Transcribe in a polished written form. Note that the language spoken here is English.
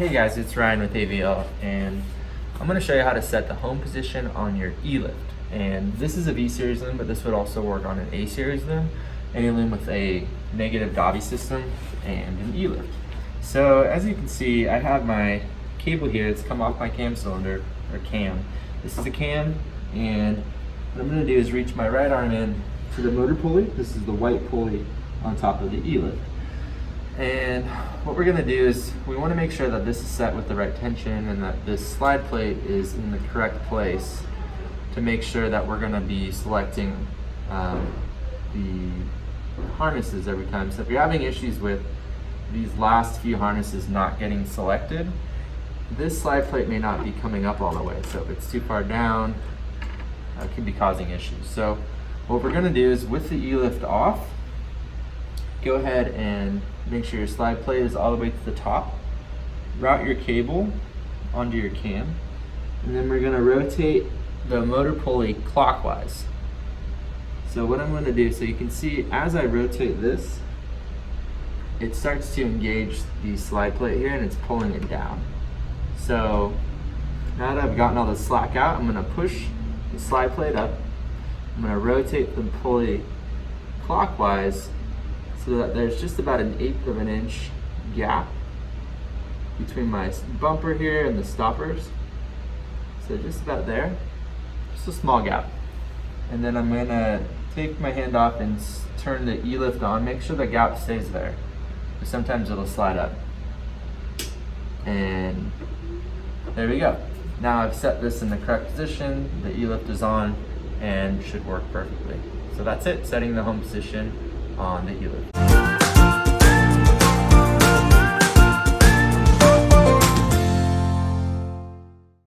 Hey guys, it's Ryan with AVL, and I'm going to show you how to set the home position on your E-Lift. And this is a V-series loom, but this would also work on an A-series loom, any loom with a negative dobby system and an E-Lift. So as you can see, I have my cable here. It's come off my cam cylinder, or cam. This is a cam, and what I'm going to do is reach my right arm in to the motor pulley. This is the white pulley on top of the E-Lift. And what we're going to do is we want to make sure that this is set with the right tension and that this slide plate is in the correct place to make sure that we're going to be selecting the harnesses every time. So if you're having issues with these last few harnesses not getting selected, this slide plate may not be coming up all the way. So if it's too far down, it could be causing issues. So what we're going to do is, with the E-Lift off, go ahead and make sure your slide plate is all the way to the top. Route your cable onto your cam, and then we're going to rotate the motor pulley clockwise. So what I'm going to do, so you can see as I rotate this, it starts to engage the slide plate here and it's pulling it down. So now that I've gotten all the slack out, I'm going to push the slide plate up. I'm going to rotate the pulley clockwise so that there's just about 1/8 of an inch gap between my bumper here and the stoppers. So just about there, just a small gap. And then I'm gonna take my hand off and turn the E-Lift on. Make sure the gap stays there, because sometimes it'll slide up. And there we go. Now I've set this in the correct position, the E-Lift is on and should work perfectly. So that's it, setting the home position on the E-Lift.